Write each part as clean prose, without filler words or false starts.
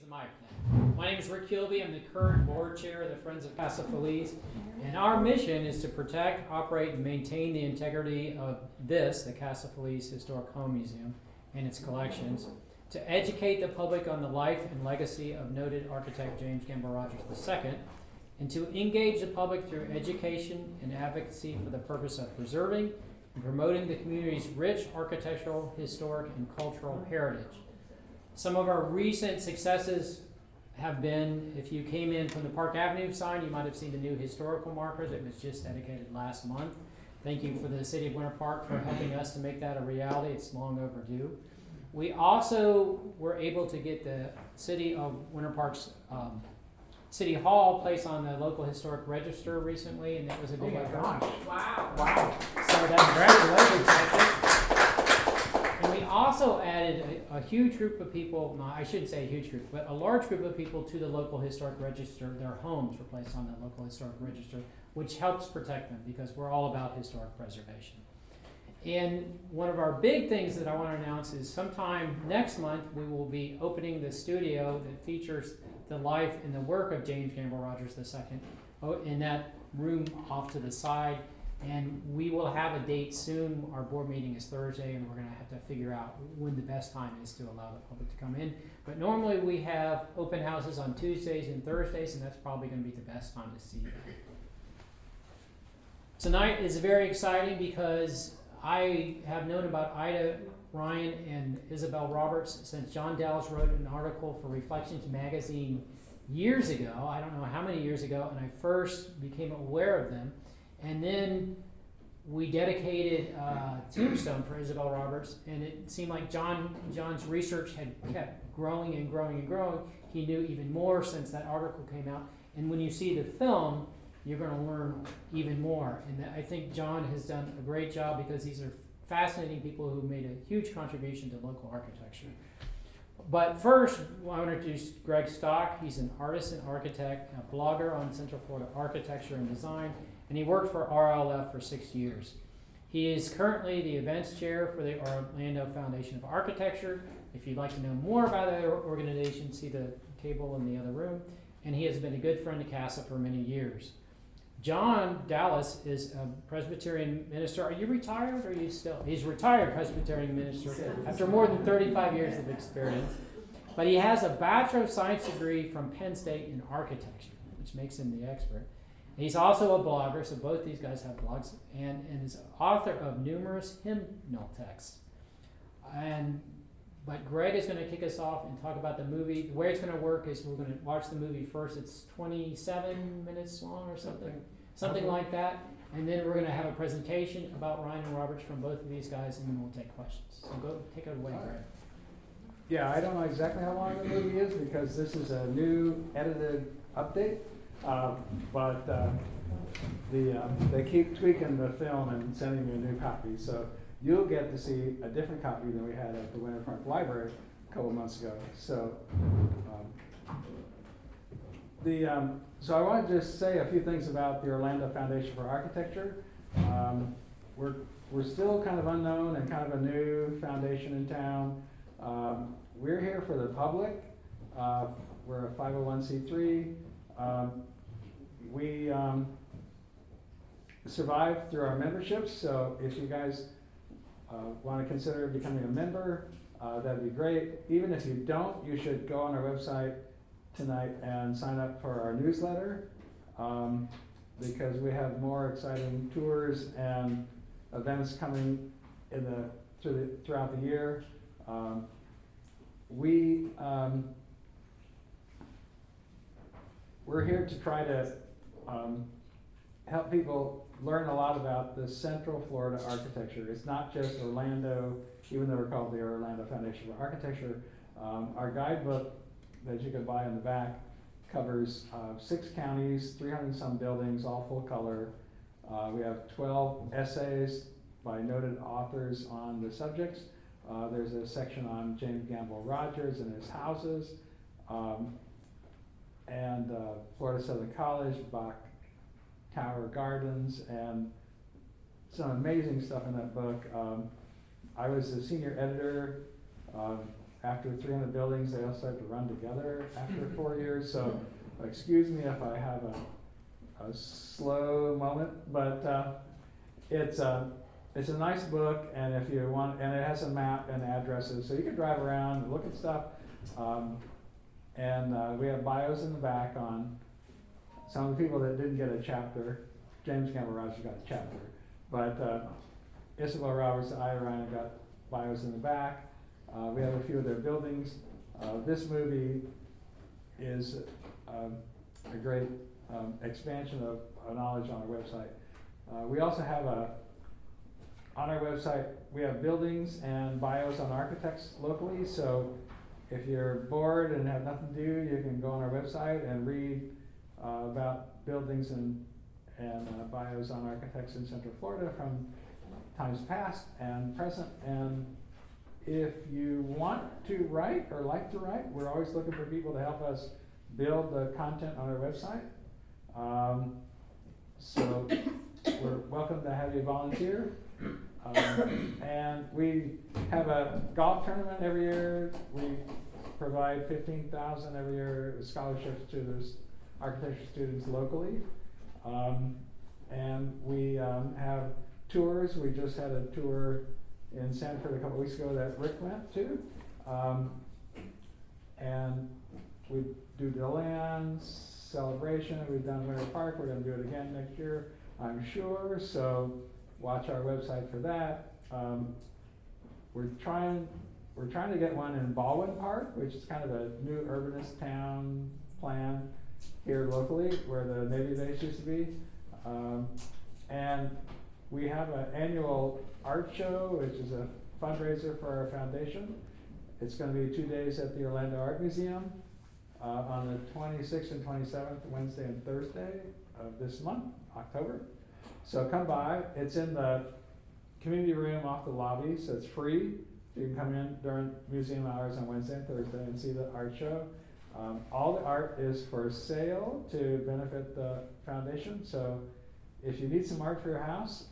the mic then. My name is Rick Kilby. I'm the current board chair of the Friends of Casa Feliz, and our mission is to protect, operate, and maintain the integrity of the Casa Feliz Historic Home Museum and its collections, to educate the public on the life and legacy of noted architect James Gamble Rogers II, and to engage the public through education and advocacy for the purpose of preserving and promoting the community's rich architectural, historic, and cultural heritage. Some of our recent successes have been, if you came in from the Park Avenue sign, you might have seen the new historical marker that was just dedicated last month. Thank you for the City of Winter Park for helping us to make that a reality. It's long overdue. We also were able to get the City of Winter Park's City Hall placed on the local historic register recently, and that was a big effort. Wow. So that's congratulations. And we also added a huge group of people, no, I shouldn't say a huge group, but a large group of people to the local historic register. Their homes were placed on the local historic register, which helps protect them because we're all about historic preservation. And one of our big things that I want to announce is sometime next month we will be opening the studio that features the life and the work of James Gamble Rogers II in that room off to the side. And we will have a date soon. Our board meeting is Thursday, and we're going to have to figure out when the best time is to allow the public to come in. But normally we have open houses on Tuesdays and Thursdays, and that's probably going to be the best time to see them. Tonight is very exciting because I have known about Ida Ryan and Isabel Roberts since John Dalles wrote an article for Reflections magazine years ago. I don't know how many years ago, and I first became aware of them. And then we dedicated a tombstone for Isabel Roberts, and it seemed like John's research had kept growing and growing and growing. He knew even more since that article came out. And when you see the film, you're going to learn even more. And I think John has done a great job because these are fascinating people who made a huge contribution to local architecture. But first, I want to introduce Greg Stock. He's an artist and architect, a blogger on Central Florida architecture and design, and he worked for RLF for 6 years. He is currently the events chair for the Orlando Foundation of Architecture. If you'd like to know more about that organization, see the table in the other room. And he has been a good friend to CASA for many years. John Dalles is a Presbyterian minister. Are you retired or are you still? He's a retired Presbyterian minister after more than 35 years of experience. But he has a Bachelor of Science degree from Penn State in architecture, which makes him the expert. And he's also a blogger, so both these guys have blogs, and is author of numerous hymnal texts. But Greg is going to kick us off and talk about the movie. The way it's going to work is we're going to watch the movie first. It's 27 minutes long or something like that. And then we're going to have a presentation about Ryan and Roberts from both of these guys, and then we'll take questions. So go take it away, Greg. Yeah, I don't know exactly how long the movie is because this is a new edited update. They keep tweaking the film and sending me a new copy. So you'll get to see a different copy than we had at the Winter Park Library a couple months ago. So, so I want to just say a few things about the Orlando Foundation for Architecture. We're still kind of unknown and kind of a new foundation in town. We're here for the public. We're a 501c3. We survive through our memberships, so if you guys want to consider becoming a member, that'd be great. Even if you don't, you should go on our website tonight and sign up for our newsletter because we have more exciting tours and events coming throughout the year. We're here to try to help people learn a lot about the Central Florida architecture. It's not just Orlando, even though we're called the Orlando Foundation for Architecture. Our guidebook that you can buy in the back covers 6 counties, 300 some buildings, all full color. We have 12 essays by noted authors on the subjects. There's a section on James Gamble Rogers and his houses. And Florida Southern College, Bach Tower Gardens, and some amazing stuff in that book. I was the senior editor after 300 buildings, they all start to run together after 4 years. So excuse me if I have a slow moment, but it's a nice book, and if you want, and it has a map and addresses, so you can drive around and look at stuff. And we have bios in the back on some of the people that didn't get a chapter. James Campbell Rogers got a chapter, but Isabel Roberts and Ida Ryan got bios in the back. We have a few of their buildings. This movie is a great expansion of knowledge on our website. We also have on our website, we have buildings and bios on architects locally, so if you're bored and have nothing to do, you can go on our website and read about buildings and bios on architects in Central Florida from times past and present. And if you want to write or like to write, we're always looking for people to help us build the content on our website. So we're welcome to have you volunteer. And we have a golf tournament every year. We provide $15,000 every year scholarships to those architecture students locally. And we have tours. We just had a tour in Sanford a couple weeks ago that Rick went to. And we do DeLand's celebration. We've done Winter Park. We're going to do it again next year, I'm sure. So watch our website for that. We're trying to get one in Baldwin Park, which is kind of a new urbanist town plan here locally, where the Navy base used to be. And we have an annual art show, which is a fundraiser for our foundation. It's going to be 2 days at the Orlando Art Museum on the 26th and 27th, Wednesday and Thursday of this month, October. So come by. It's in the community room off the lobby, so it's free. You can come in during museum hours on Wednesday and Thursday and see the art show. All the art is for sale to benefit the foundation. So if you need some art for your house,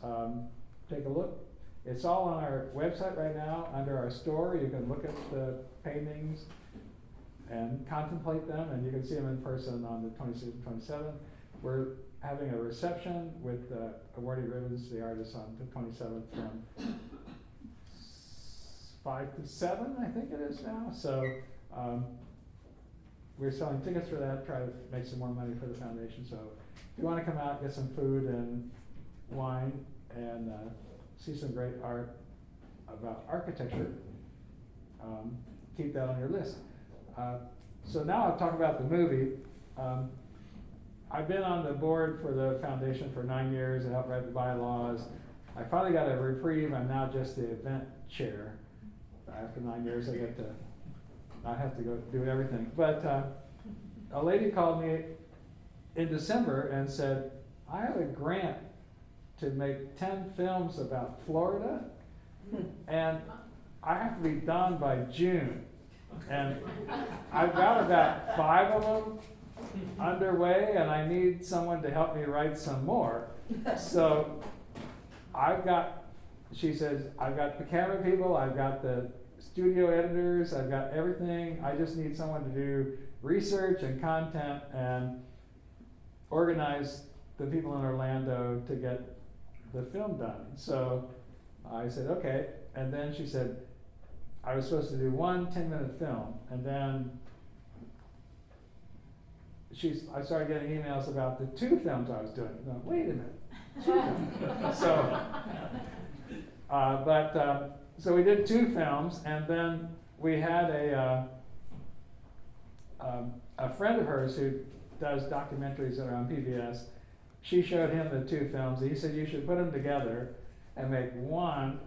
take a look. It's all on our website right now under our store. You can look at the paintings and contemplate them, and you can see them in person on the 26th and 27th. We're having a reception with awarding ribbons to the artists on the 27th from 5 to 7, I think it is now. So we're selling tickets for that, try to make some more money for the foundation. So if you want to come out, get some food and wine and see some great art about architecture, keep that on your list. So now I'll talk about the movie. I've been on the board for the foundation for 9 years. I helped write the bylaws. I finally got a reprieve. I'm now just the event chair. After 9 years, I get to not have to go do everything. But a lady called me in December and said, I have a grant to make 10 films about Florida, and I have to be done by June. And I've got about 5 of them underway, and I need someone to help me write some more. So she says, I've got the camera people, I've got the studio editors, I've got everything. I just need someone to do research and content and organize the people in Orlando to get the film done. So I said, okay. And then she said, I was supposed to do one 10-minute film, and then I started getting emails about the 2 films I was doing. No, wait a minute, 2 films. So we did 2 films, and then we had a friend of hers who does documentaries that are on PBS. She showed him the 2 films. He said, you should put them together and make one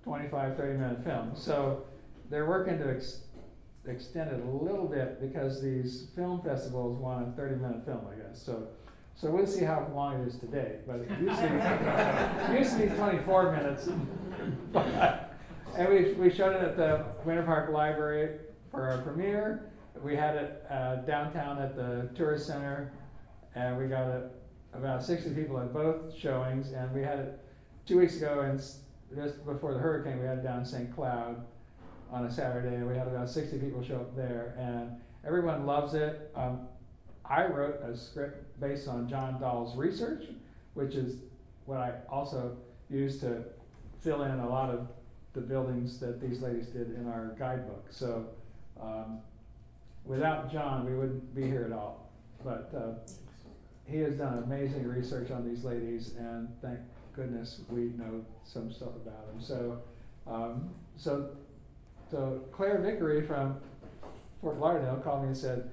25, 30-minute film. So they're working to extend it a little bit because these film festivals want a 30-minute film, I guess. So we'll see how long it is today. But it used to be 24 minutes. And we showed it at the Winter Park Library for our premiere. We had it downtown at the Tourist Center, and we got about 60 people at both showings. And we had it 2 weeks ago, and just before the hurricane, we had it down in St. Cloud. on a Saturday. We had about 60 people show up there, and everyone loves it. I wrote a script based on John Dalles' research, which is what I also used to fill in a lot of the buildings that these ladies did in our guidebook. So without John, we wouldn't be here at all. But he has done amazing research on these ladies, and thank goodness we know some stuff about them. So Claire Vickery from Fort Lauderdale called me and said,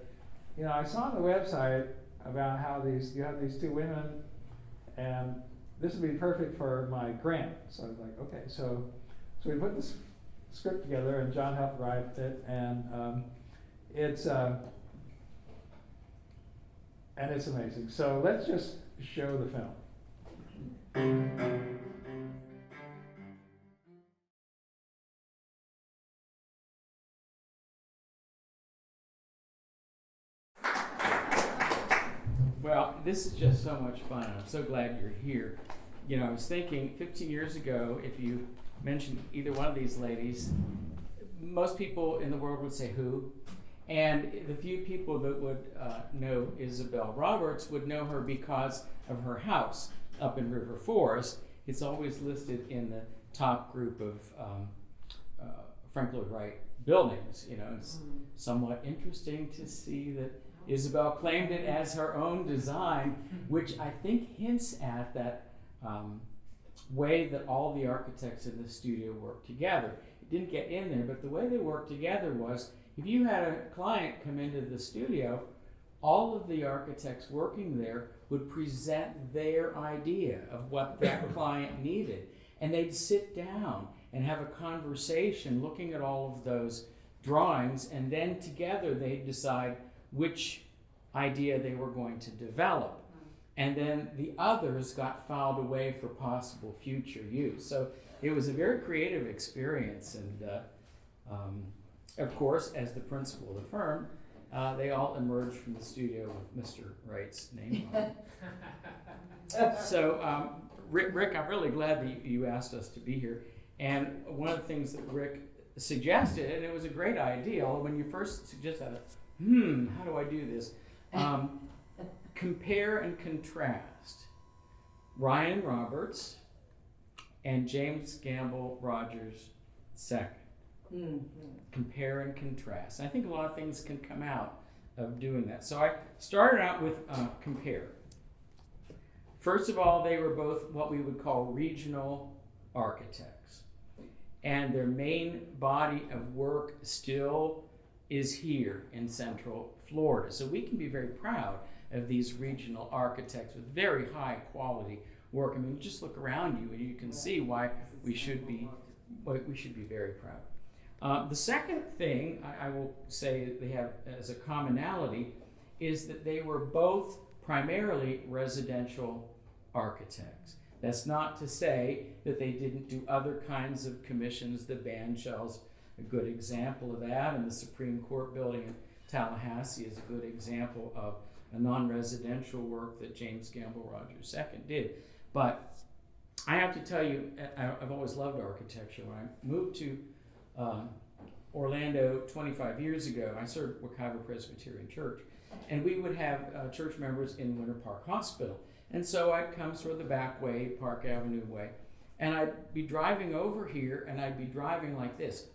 you know, I saw on the website about how you have these two women, and this would be perfect for my grant. So I was like, okay. So we put this script together, and John helped write it, and it's amazing. So let's just show the film. Well, this is just so much fun. I'm so glad you're here. You know, I was thinking 15 years ago, if you mentioned either one of these ladies, most people in the world would say who. And the few people that would know Isabel Roberts would know her because of her house up in River Forest. It's always listed in the top group of Frank Lloyd Wright buildings. You know, it's somewhat interesting to see that Isabel claimed it as her own design, which I think hints at that way that all the architects in the studio worked together. It didn't get in there, but the way they worked together was, if you had a client come into the studio, all of the architects working there would present their idea of what that client needed. And they'd sit down and have a conversation looking at all of those drawings, and then together they'd decide which idea they were going to develop. And then the others got filed away for possible future use. So it was a very creative experience. And of course, as the principal of the firm, they all emerged from the studio with Mr. Wright's name on it. So Rick, I'm really glad that you asked us to be here. And one of the things that Rick suggested, and it was a great idea, although when you first suggested it, how do I do this? Compare and contrast Ryan Roberts and James Gamble Rogers II. Compare and contrast. And I think a lot of things can come out of doing that. So I started out with compare. First of all, they were both what we would call regional architects. And their main body of work still is here in Central Florida. So we can be very proud of these regional architects with very high quality work. I mean, just look around you and you can see why we should be very proud. The second thing I will say that they have as a commonality is that they were both primarily residential architects. That's not to say that they didn't do other kinds of commissions. The band shell's a good example of that, and the Supreme Court building in Tallahassee is a good example of a non-residential work that James Gamble Rogers II did. But I have to tell you, I've always loved architecture. When I moved to Orlando 25 years ago, I served Wekiva Presbyterian Church, and we would have church members in Winter Park Hospital. And so I'd come sort of the back way, Park Avenue way, and I'd be driving over here, and I'd be driving like this.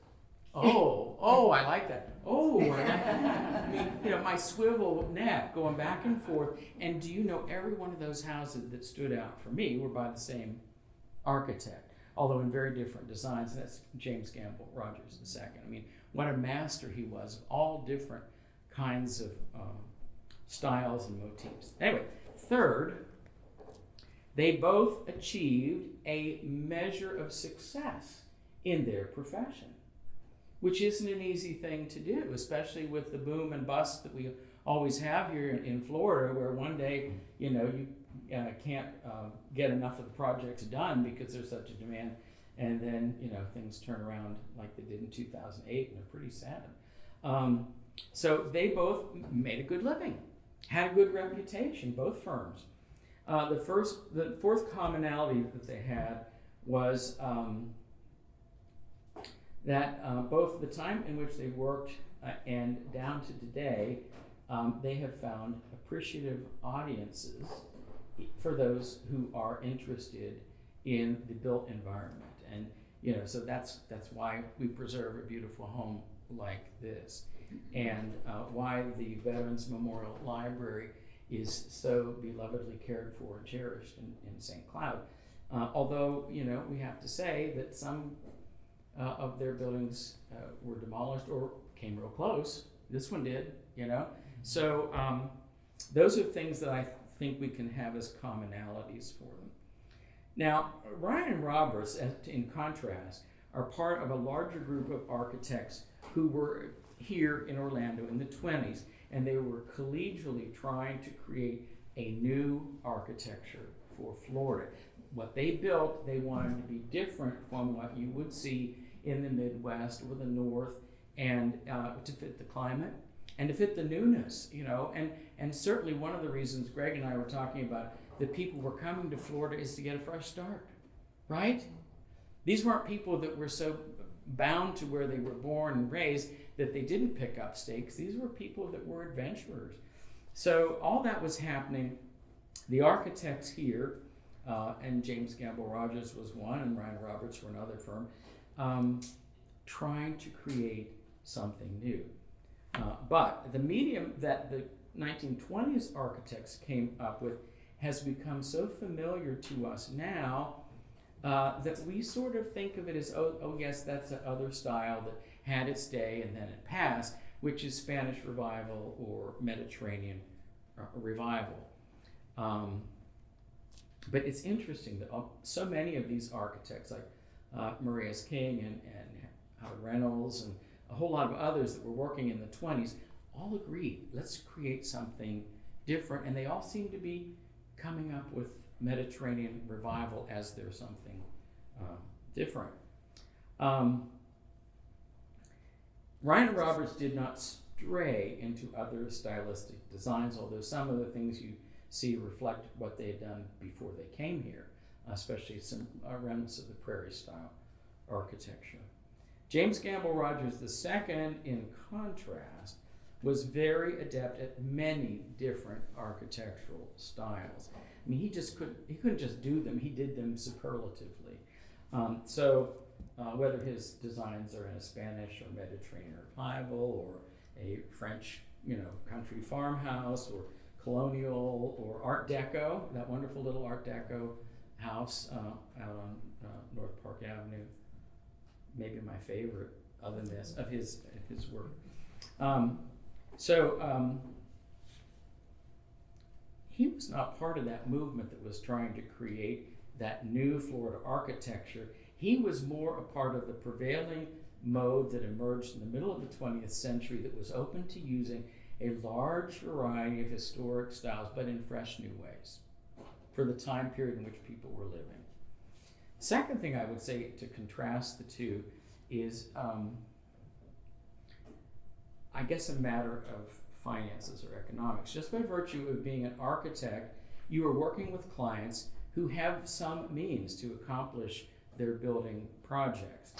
Oh, I like that. Oh, I mean, you know, my swivel neck going back and forth. And do you know, every one of those houses that stood out for me were by the same architect, although in very different designs. And that's James Gamble Rogers II. I mean, what a master he was of all different kinds of styles and motifs. Anyway, third, they both achieved a measure of success in their profession, which isn't an easy thing to do, especially with the boom and bust that we always have here in Florida, where one day, you know, you can't get enough of the projects done because there's such a demand, and then, you know, things turn around like they did in 2008, and they're pretty sad. So they both made a good living, had a good reputation, both firms. The fourth commonality that they had was that both the time in which they worked and down to today, they have found appreciative audiences for those who are interested in the built environment. And so that's why we preserve a beautiful home like this, and why the Veterans Memorial Library is so belovedly cared for and cherished in St. Cloud. Although, we have to say that some of their buildings were demolished or came real close. This one did, So those are things that I think we can have as commonalities for them. Now, Ryan and Roberts, in contrast, are part of a larger group of architects who were here in Orlando in the 20s, and they were collegially trying to create a new architecture for Florida. What they built, they wanted to be different from what you would see in the Midwest or the North, and to fit the climate and to fit the newness, and certainly one of the reasons Greg and I were talking about that people were coming to Florida is to get a fresh start, right? These weren't people that were so bound to where they were born and raised that they didn't pick up stakes. These were people that were adventurers. So all that was happening. The architects here, and James Gamble Rogers was one, and Ryan Roberts were another firm, trying to create something new. But the medium that the 1920s architects came up with has become so familiar to us now that we sort of think of it as, oh yes, that's the other style that had its day and then it passed, which is Spanish Revival or Mediterranean Revival. But it's interesting that so many of these architects, like Maria S. King and Howard Reynolds and a whole lot of others that were working in the 20s, all agreed, let's create something different, and they all seem to be coming up with Mediterranean Revival as their something different. Ryan Roberts did not stray into other stylistic designs, although some of the things you see reflect what they had done before they came here, especially some remnants of the prairie style architecture. James Gamble Rogers II, in contrast, was very adept at many different architectural styles. I mean, he couldn't just do them, he did them superlatively. Whether his designs are in a Spanish or Mediterranean Revival or a French, country farmhouse or colonial or Art Deco, that wonderful little Art Deco house out on North Park Avenue, maybe my favorite other than this of his work. He was not part of that movement that was trying to create that new Florida architecture. He was more a part of the prevailing mode that emerged in the middle of the 20th century that was open to using a large variety of historic styles, but in fresh new ways for the time period in which people were living. Second thing I would say to contrast the two is, I guess, a matter of finances or economics. Just by virtue of being an architect, you are working with clients who have some means to accomplish their building projects.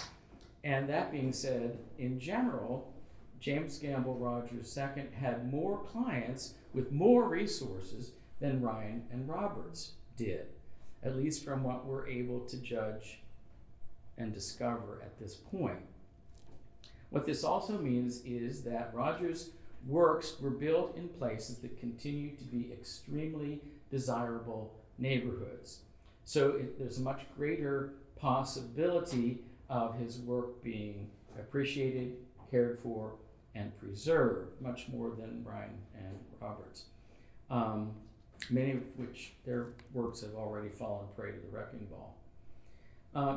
And that being said, in general, James Gamble Rogers II had more clients with more resources than Ryan and Roberts did, at least from what we're able to judge and discover at this point. What this also means is that Rogers' works were built in places that continue to be extremely desirable neighborhoods. So there's a much greater possibility of his work being appreciated, cared for, and preserved, much more than Ryan and Roberts. Many of which their works have already fallen prey to the wrecking ball.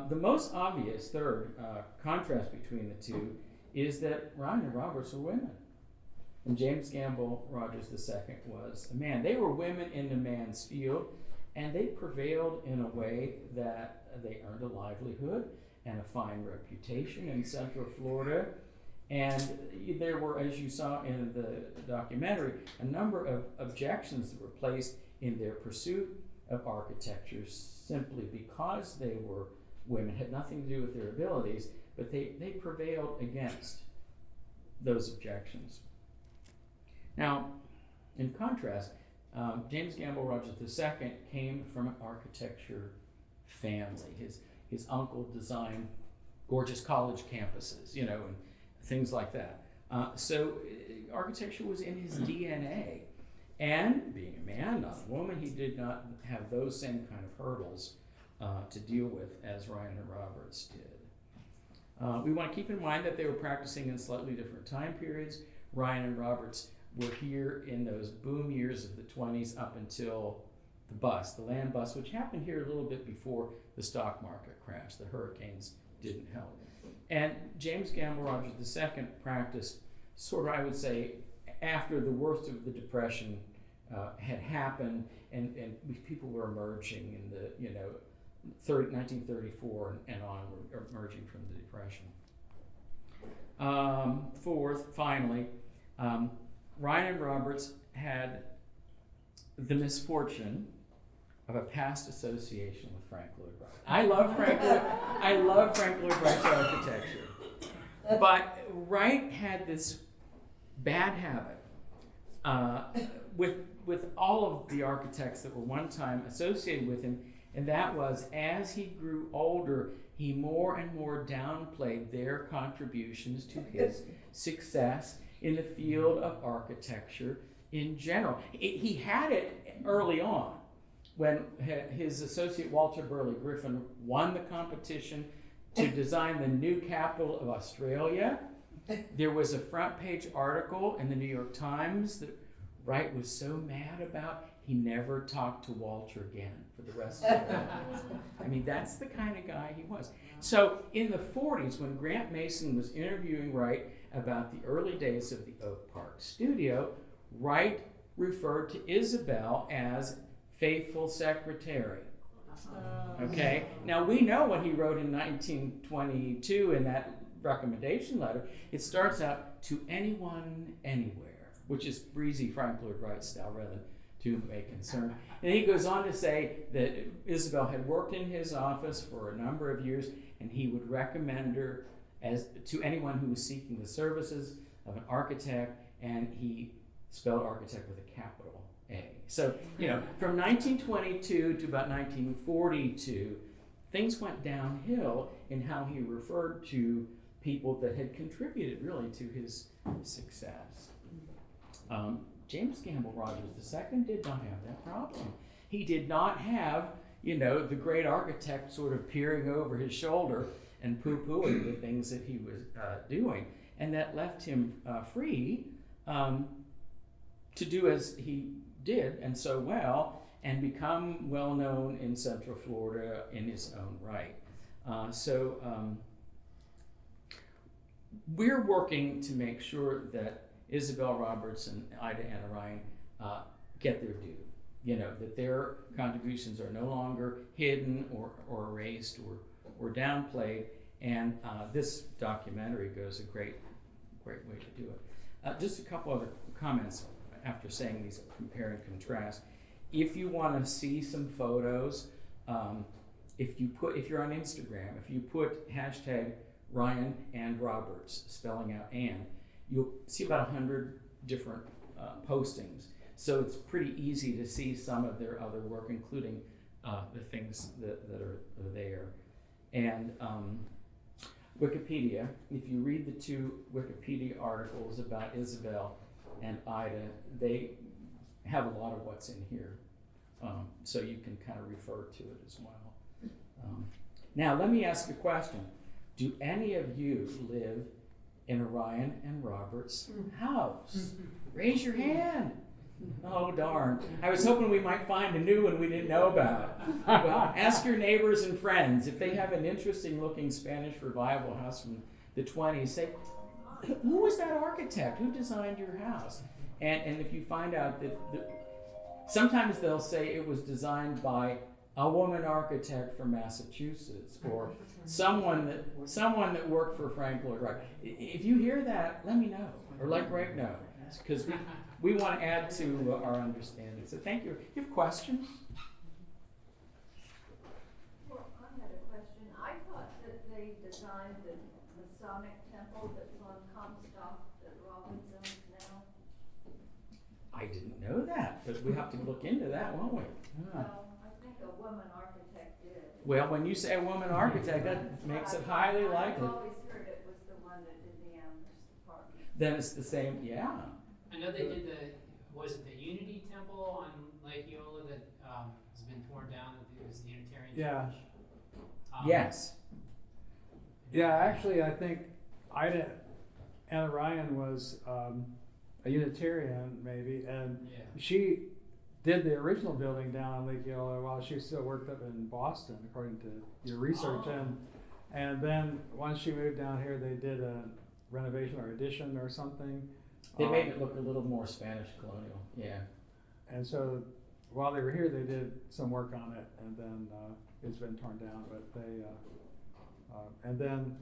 The most obvious third contrast between the two is that Ryan and Roberts were women, and James Gamble Rogers II was a man. They were women in the man's field, and they prevailed in a way that they earned a livelihood and a fine reputation in Central Florida. And there were, as you saw in the documentary, a number of objections that were placed in their pursuit of architecture simply because they were women. It had nothing to do with their abilities, but they prevailed against those objections. Now, in contrast, James Gamble Rogers II came from an architecture family. His uncle designed gorgeous college campuses, you know, and things like that. So architecture was in his DNA. And being a man, not a woman, he did not have those same kind of hurdles to deal with as Ryan and Roberts did. We want to keep in mind that they were practicing in slightly different time periods. Ryan and Roberts were here in those boom years of the 20s up until the bust, the land bust, which happened here a little bit before the stock market crash. The hurricanes didn't help. And James Gamble Rogers II practiced sort of, I would say, after the worst of the Depression had happened and people were emerging in the, 1934 and on, were emerging from the Depression. Fourth, finally, Ryan and Roberts had the misfortune of a past association with Frank Lloyd Wright. I love Frank Lloyd Wright's architecture, but Wright had this bad habit with all of the architects that were one time associated with him, and that was, as he grew older, he more and more downplayed their contributions to his success in the field of architecture in general. He had it early on when his associate Walter Burley Griffin won the competition to design the new capital of Australia. There was a front page article in the New York Times that Wright was so mad about, he never talked to Walter again for the rest of his life. I mean, that's the kind of guy he was. So in the 40s, when Grant Mason was interviewing Wright about the early days of the Oak Park studio, Wright referred to Isabel as faithful secretary. Okay? Now we know what he wrote in 1922 in that recommendation letter. It starts out, to anyone, anywhere, which is breezy Frank Lloyd Wright style rather than to whom it may concern. And he goes on to say that Isabel had worked in his office for a number of years, and he would recommend her as to anyone who was seeking the services of an architect, and he spelled architect with a capital A. So, from 1922 to about 1942, things went downhill in how he referred to people that had contributed really to his success. James Gamble Rogers II did not have that problem. He did not have, the great architect sort of peering over his shoulder and poo-pooing the things that he was doing. And that left him free to do as he did, and so well, and become well-known in Central Florida in his own right. We're working to make sure that Isabel Roberts and Ida Anna Ryan get their due. That their contributions are no longer hidden or erased or downplayed, and this documentary goes a great way to do it. Just a couple other comments after saying these compare and contrast. If you want to see some photos, if you're on Instagram, if you put hashtag Ryan and Roberts, spelling out and, you'll see about 100 different postings. So it's pretty easy to see some of their other work, including the things that are there. And Wikipedia, if you read the two Wikipedia articles about Isabel and Ida, they have a lot of what's in here. So you can kind of refer to it as well. Now, let me ask a question. Do any of you live in a Ryan and Roberts house? Raise your hand. Oh, darn. I was hoping we might find a new one we didn't know about. Well, ask your neighbors and friends. If they have an interesting looking Spanish revival house from the 20s, say, who was that architect? Who designed your house? And if you find out that sometimes they'll say it was designed by a woman architect from Massachusetts, or someone that worked for Frank Lloyd Wright. If you hear that, let me know, or let Greg know, because we want to add to our understanding. So thank you. You have questions? Well, I had a question. I thought that they designed the Masonic temple that's on Comstock that Robinson's now? I didn't know that, but we have to look into that, won't we? Well, I think a woman architect did. Well, when you say a woman architect, that makes it highly likely. I've always heard it was the one that did the Amherst apartment. Then it's the same, yeah. I know they did was it the Unity Temple on Lake Eola that has been torn down? It was the Unitarian Yeah. Church. Yes. Yeah, actually, I think Anna Ryan was a Unitarian, maybe, and Yeah. she did the original building down on Lake Eola while she still worked up in Boston, according to your research. Oh. And then once she moved down here, they did a renovation or addition or something. They made it look a little more Spanish colonial, yeah. And so while they were here, they did some work on it, and then it's been torn down. But they, and then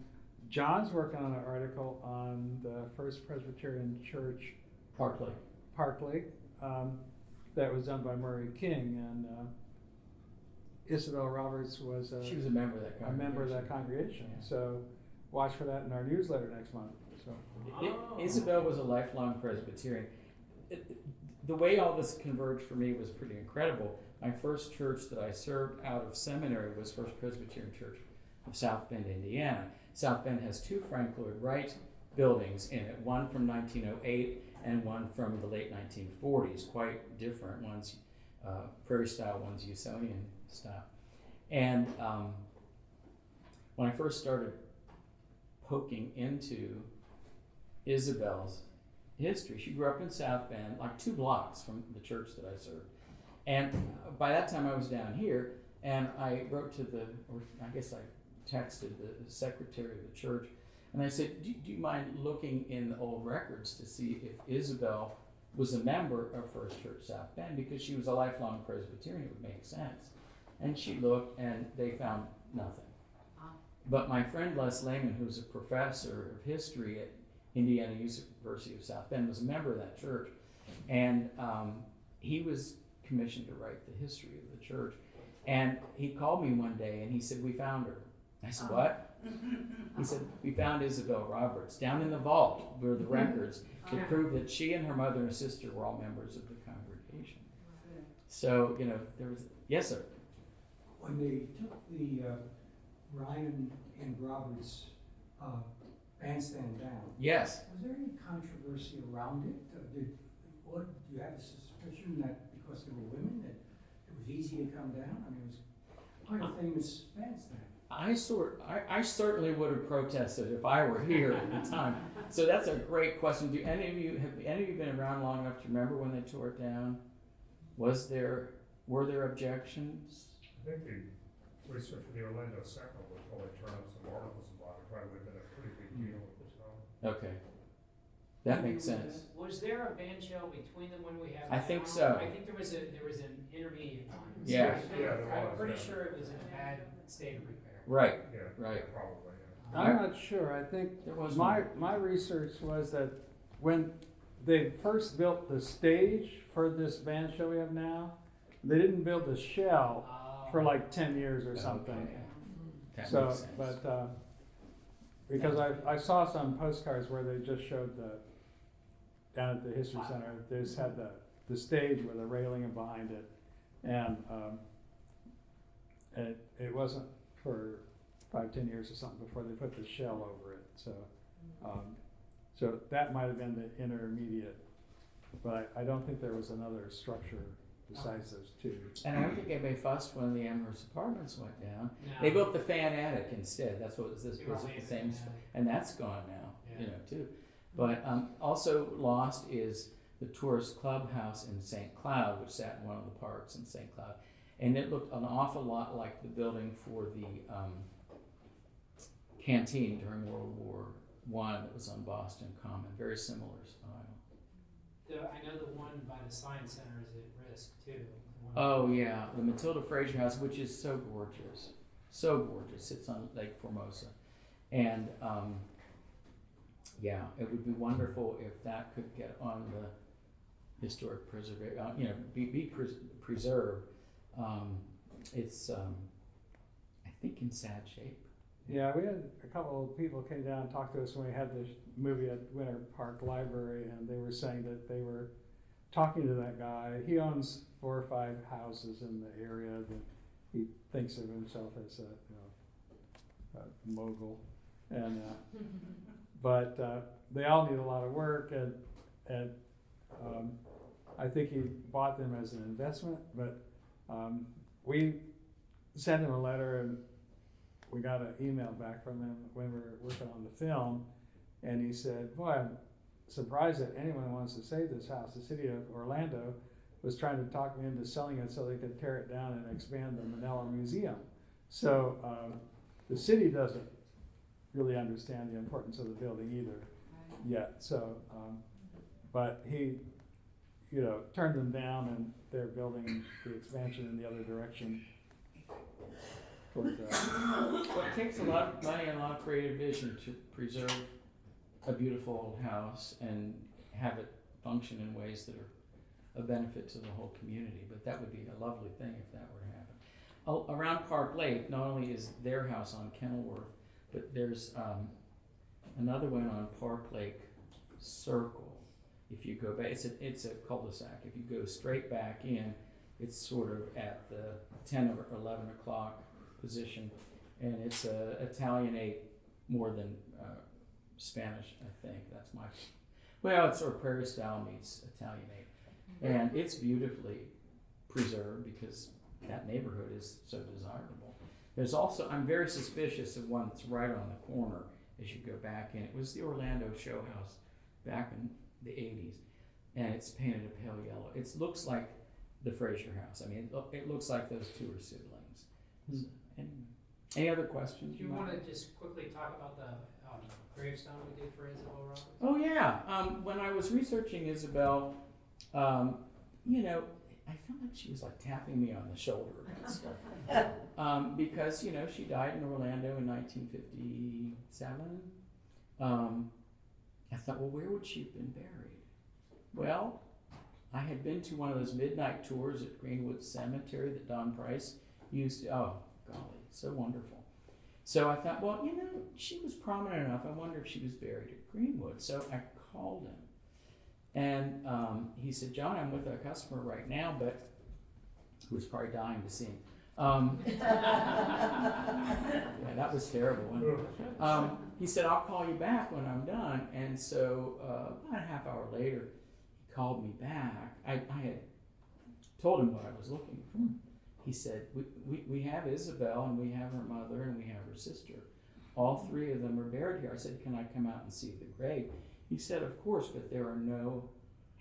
John's working on an article on the First Presbyterian Church, Park Lake. that was done by Murray King, and Isabel Roberts was She was a member of that a congregation. member of that congregation. Yeah. So watch for that in our newsletter next month. So Isabel was a lifelong Presbyterian. The way all this converged for me was pretty incredible. My first church that I served out of seminary was First Presbyterian Church of South Bend, Indiana. South Bend has two Frank Lloyd Wright buildings in it, one from 1908 and one from the late 1940s, quite different. One's Prairie style, one's Usonian style. And when I first started poking into Isabel's history, she grew up in South Bend, like 2 blocks from the church that I served. And by that time I was down here, and I wrote to or I guess I texted the secretary of the church, and I said, do you mind looking in the old records to see if Isabel was a member of First Church South Bend, because she was a lifelong Presbyterian, it would make sense. And she looked, and they found nothing. But my friend Les Lehman, who's a professor of history at Indiana University of South Bend, was a member of that church, and he was commissioned to write the history of the church. And he called me one day, and he said, "We found her." I said, "What?" He said, "We found Isabel Roberts down in the vault where the records that prove that she and her mother and sister were all members of the congregation." So, there was, yes, sir. When they took the Ryan and Roberts bandstand down, Yes. was there any controversy around it? Do you have a suspicion that because they were women that it was easy to come down? I mean, it was quite a famous bandstand. I certainly would have protested if I were here at the time. So that's a great question. Have any of you been around long enough to remember when they tore it down? Were there objections? I think the research for the Orlando Sentinel would probably turn up some articles about it. Probably would have been a pretty big deal at the time. Okay. That makes sense. Was there a band shell between them when we had? I that think one? so. I think there was an intermediate one. Yeah. I'm pretty sure it was in a bad state of repair. Right. Yeah, Right. probably, yeah. I'm not sure. I think There was my research was that when they first built the stage for this band show we have now, they didn't build the shell for like 10 years or something. Okay. That So, makes sense. but because I saw some postcards where they just showed down at the History Center, they just had the stage with a railing and behind it, and it wasn't for 5-10 years or something before they put the shell over it. So, so that might have been the intermediate, but I don't think there was another structure besides those two. And I don't think anybody fussed when the Amherst Apartments went down. No. They built the fan attic instead. That's what was the Right. same, Yeah. and that's gone now. Yeah. Too. But also lost is the tourist clubhouse in St. Cloud, which sat in one of the parks in St. Cloud, and it looked an awful lot like the building for the canteen during World War I that was on Boston Common. Very similar style. I know the one by the Science Center is at risk too. The one- Oh yeah, the Matilda Fraser House, which is so gorgeous, It's on Lake Formosa, and yeah, it would be wonderful if that could get on the historic preservation, be preserved. It's I think in sad shape. Yeah, we had a couple of people came down and talked to us when we had this movie at Winter Park Library, and they were saying that they were talking to that guy. He owns 4 or 5 houses in the area that he thinks of himself as a mogul, and but they all need a lot of work, and I think he bought them as an investment, but we sent him a letter, and we got an email back from him when we were working on the film, and he said, boy, I'm surprised that anyone wants to save this house. The city of Orlando was trying to talk me into selling it so they could tear it down and expand the Manila Museum. So the city doesn't really understand the importance of the building either yet. So, but he, turned them down, and they're building the expansion in the other direction. Well, it takes a lot of money and a lot of creative vision to preserve a beautiful old house and have it function in ways that are a benefit to the whole community. But that would be a lovely thing if that were to happen. Around Park Lake, not only is their house on Kenilworth, but there's another one on Park Lake Circle. If you go back, it's a cul-de-sac. If you go straight back in, it's sort of at the 10 or 11 o'clock position, and it's Italianate more than Spanish, I think. That's my, it's sort of prairie style meets Italianate, and it's beautifully preserved because that neighborhood is so desirable. There's also, I'm very suspicious of one that's right on the corner as you go back in. It was the Orlando Show House back in the 80s, and it's painted a pale yellow. It looks like the Fraser House. I mean, it looks like those two are siblings. So, anyway. Any other questions? Do you want to just quickly talk about the gravestone we did for Isabel Roberts? Oh yeah. When I was researching Isabel, I felt like she was like tapping me on the shoulder and stuff. Because she died in Orlando in 1957. I thought, well, where would she have been buried? Well, I had been to one of those midnight tours at Greenwood Cemetery that Don Price used to, oh, golly, so wonderful. So I thought, well, she was prominent enough. I wonder if she was buried at Greenwood. So I called him. And he said, John, I'm with a customer right now, but who was probably dying to see him. Yeah, that was terrible. He said, I'll call you back when I'm done. And so about a half hour later, he called me back. I had told him what I was looking for. He said, we have Isabel, and we have her mother, and we have her sister. All 3 of them are buried here. I said, can I come out and see the grave? He said, of course, but there are no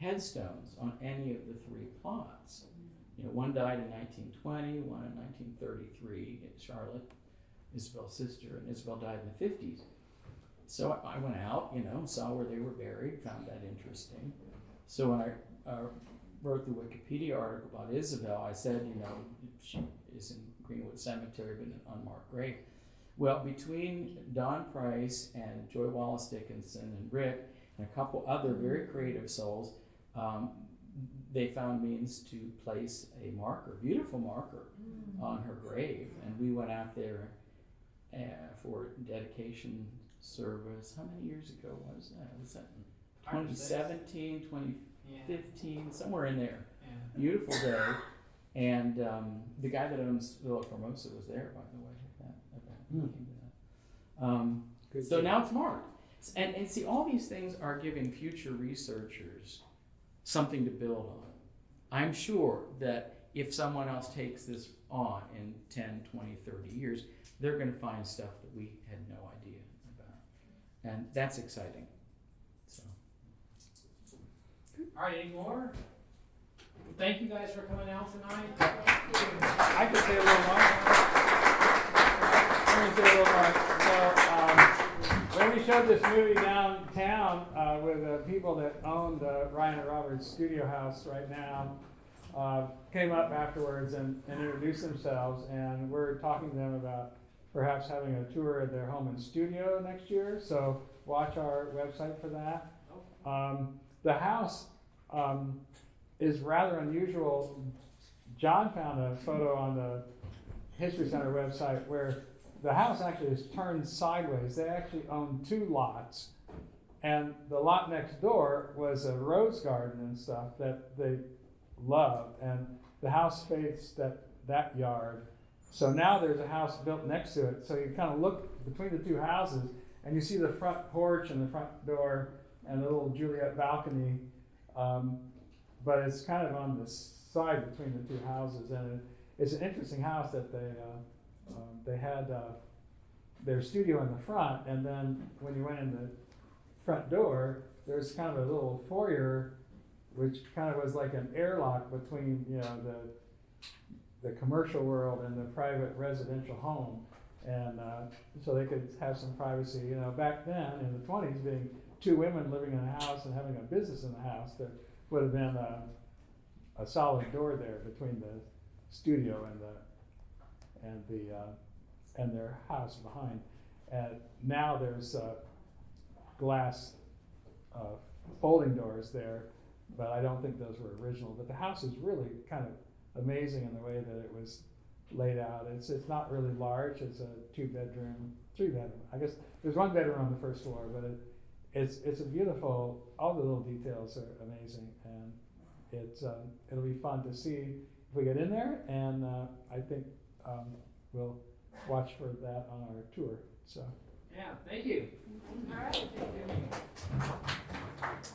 headstones on any of the 3 plots. One died in 1920, one in 1933, Charlotte, Isabel's sister, and Isabel died in the 50s. So I went out, saw where they were buried, found that interesting. So when I wrote the Wikipedia article about Isabel, I said, she is in Greenwood Cemetery, but an unmarked grave. Well, between Don Price and Joy Wallace Dickinson and Rick and a couple other very creative souls, they found means to place a marker, beautiful marker, on her grave. And we went out there for dedication service. How many years ago was that? Was that 2017, 2015, somewhere in there? Yeah. Beautiful day. And the guy that owns Villa Formosa was there, by the way, at that. So now it's marked. And see, all these things are giving future researchers something to build on. I'm sure that if someone else takes this on in 10, 20, 30 years, they're going to find stuff that we had no idea about. And that's exciting. So. All right, any more? Thank you guys for coming out tonight. I could say a little more. Let me say a little more. So, when we showed this movie downtown with the people that own the Ryan and Roberts studio house right now, came up afterwards and introduced themselves, and we're talking to them about perhaps having a tour of their home and studio next year. So watch our website for that. The house is rather unusual. John found a photo on the History Center website where the house actually is turned sideways. They actually own 2 lots. And the lot next door was a rose garden and stuff that they loved. And the house faced that yard. So now there's a house built next to it. So you kind of look between the 2 houses and you see the front porch and the front door and the little Juliet balcony. But it's kind of on the side between the 2 houses. And it's an interesting house that they had their studio in the front. And then when you went in the front door, there's kind of a little foyer, which kind of was like an airlock between, you know, the commercial world and the private residential home. And so they could have some privacy. You know, back then in the 20s, being 2 women living in a house and having a business in the house, there would have been a solid door there between the studio and their house behind. And now there's glass folding doors there, but I don't think those were original. But the house is really kind of amazing in the way that it was laid out. It's not really large. It's a 2-bedroom, 3-bedroom. I guess there's 1 bedroom on the first floor, but it's a beautiful. All the little details are amazing, and it'll be fun to see if we get in there. And I think we'll watch for that on our tour. So. Yeah, thank you. All right, thank you.